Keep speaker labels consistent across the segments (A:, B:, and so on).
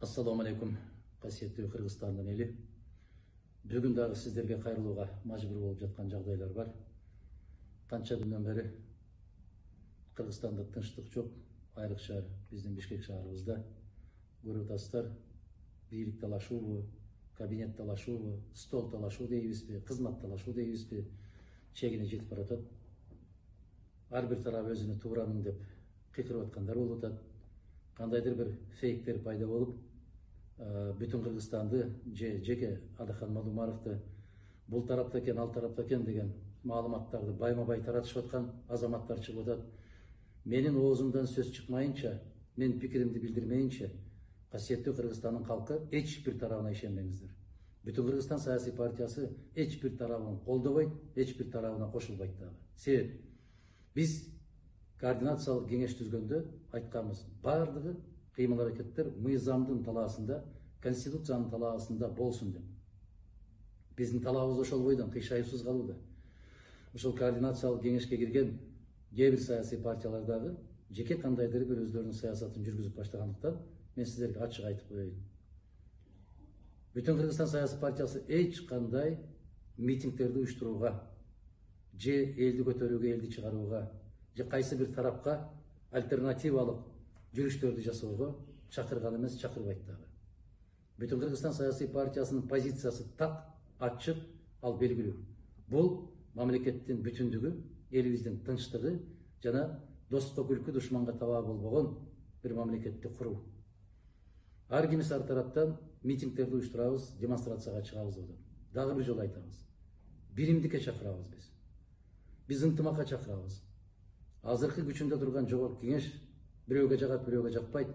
A: Assalamu алейкум, касиеттүү Кыргызстандын эли. Бүгүн дагы сиздерге кайрылууга мажбур болуп жаткан жагдайлар бар. Канча күндөн бери Кыргызстанда тынчтык жок, айрыкча биздин Бишкек шаарыбызда. Көрүп атасыздар, бийлик талашуубу, кабинет талашуубу, стол талашуу дейбизби, кызмат талашуу дейбизби, чегине жетип баратат. Ар бир тарап өзүнү туурамын деп кыйкырып аткандар болуп атат. Кандайдыр бир фейктер пайда болуп, бүтүн Кыргызстанды жеке Адахан Малумаровду бул тарапта экен, ал тарапта экен деген маалыматтарды байма-бай таратышып аткан азаматтар чыгып атат. Менин оозумдан сөз чыкмайынча, мен пикиримди билдирмейинче, касиеттүү Кыргызстандын калкы эч бир тарабына ишенбеңиздер. Бүтүн Кыргызстан саясий партиясы эч бир тарабын колдобойт, эч бир тарабына кошулбайт дагы. Себеп биз координациялык кеңеш түзгөндө айтканбыз, бардыгы кыймыл аракеттер мыйзамдын талаасында, конституциянын талаасында болсун деп. Биздин талабыбыз ошол бойдон кыйшайыпсыз калууда. Ошол координациялык кеңешке кирген кээ бир саясий партиялар дагы жеке кандайдыр бир өздөрүнүн саясатын жүргүзүп баштагандыктан мен сиздерге ачык айтып коеюн. Бүтүн Кыргызстан саясий партиясы эч кандай митингдерди уюштурууга, же элди көтөрүүгө, элди чыгарууга, же кайсы бир тарапка альтернативалык жүрүштөрдү жасоого чакырган эмес, чакырбайт дагы. Бүтүн Кыргызстан саясий партиясынын позициясы так, ачык, ал белгилүү. Бул мамлекеттин бүтүндүгү, элибиздин тынчтыгы жана достко күлкү, душманга таба болбогон бир мамлекетти куруу. Ар кимис ар тараптан митингдерди уюштурабыз, демонстрацияга чыгабыз деп. Дагы бир жолу айтабыз. Биримдикке чакырабыз биз. Биз ынтымакка чакырабыз. Азыркы күчүндө турган жогорку кеңеш бирөөгө жагат, бирөөгө жакпайт.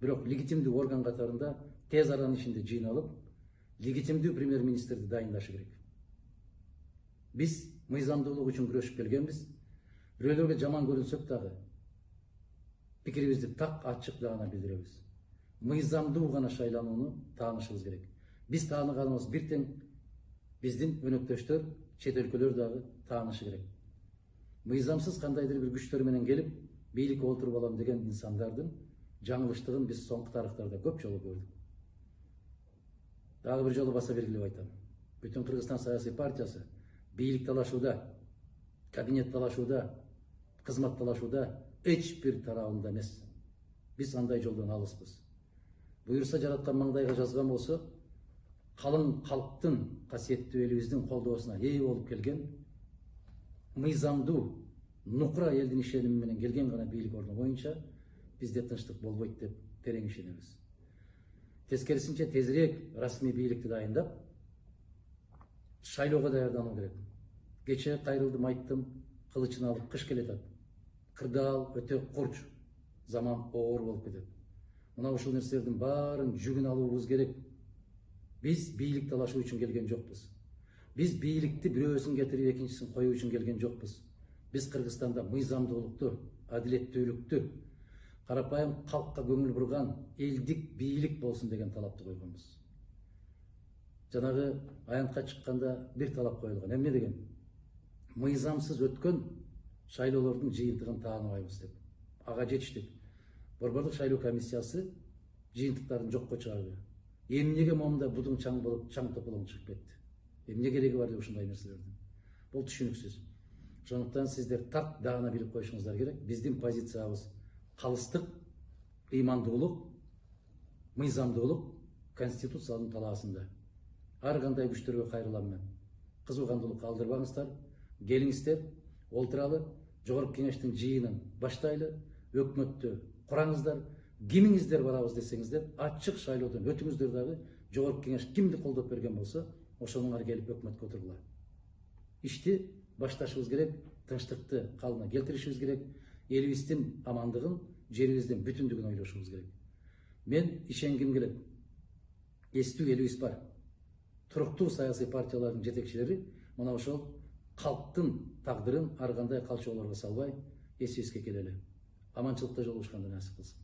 A: Бирок легитимдүү орган катарында тез аранын ичинде жыйналып, легитимдүү премьер-министрди дайындашы керек. Биз мыйзамдуулук үчүн күрөшүп келгенбиз. Бирөөлөргө жаман көрүнсөк дагы пикирибизди так, ачык гана билдиребиз. Мыйзамдуу гана шайланууну таанышыбыз керек. Биз тааныганыбыз бир тең, биздин өнөктөштөр, чет өлкөлөр дагы таанышы керек. Мыйзамсыз кандайдыр бир күчтөр менен келип, бийликке олтуруп алам деген инсандардын жаңылыштыгын биз соңку тарыхтарда көп жолу көрдүк. Дагы бир жолу баса белгилеп айтам. Бүтүн Кыргызстан саясий партиясы бийлик талашууда, кабинет талашууда, кызмат талашууда эч бир тарабында эмес. Биз андай жолдон алыспыз. Буюрса жараткан маңдайга жазган болсо, калың калктын, касиеттүү элибиздин колдоосуна ээ болуп келген, мыйзамдуу, нукура элдин ишеними менен келген гана бийлик орду боюнча бизде тынчтык болбойт деп терең ишенебиз. Тескерисинче тезирээк расмий бийликти дайындап, шайлоого даярдануу керек. Кечээ кайрылдым, айттым, кылычын алып кыш келатат. Кырдаал, өтө курч, заман оор болуп кетет. Мына ушул нерселердин баарын жүгүн алуубуз керек. Биз бийлик талашуу үчүн келген жокпуз. Биз бийликти бирөөсүн кетирип экинчисин коюу үчүн келген жокпуз. Биз Кыргызстанда мыйзамдуулукту, адилеттүүлүктү, карапайым калкка көңүл бурган элдик бийлик болсун деген талапты койгонбуз. Жанагы аянтка чыкканда бир талап коюлган. Эмне деген? Мыйзамсыз өткөн шайлоолордун жыйынтыгын тааныбайбыз деп. Ага жетиштик. Борбордук шайлоо комиссиясы жыйынтыктарын жокко чыгарды. Эмнеге момунда будуң чаң болуп, чаң тополоң чыгып кетти? Эмне кереги бар деп ушундай нерселердин? Бул түшүнүксүз. Ошондуктан сиздер так даана билип коюшуңуздар керек. Биздин позициябыз калыстык, ыймандуулук, мыйзамдуулук, конституциянын талаасында. Ар кандай күчтөргө кайрылам мен. Кызуугандуулукка алдырбаңыздар, келиңиздер, олтуралы, жогорку кеңештин жыйынын баштайлы, өкмөттү кураңыздар, кимиңиздер барабыз десеңиздер, ачык шайлоодон өтүңүздөр дагы, жогорку кеңеш кимди колдоп берген болсо, ошонуңар келип өкмөткө отургула. Ишти башташыбыз керек, тынчтыкты калыбына келтиришибиз керек, элибиздин амандыгын, жерибиздин бүтүндүгүн ойлошубуз керек. Мен ишенгим келет. Эстүү элибиз бар. Туруктуу саясий партиялардын жетекчилери мына ошол калктын тагдырын ар кандай калчоолорго салбай эсибизге келели. Аманчылыкта жолугушканда насип кылсын.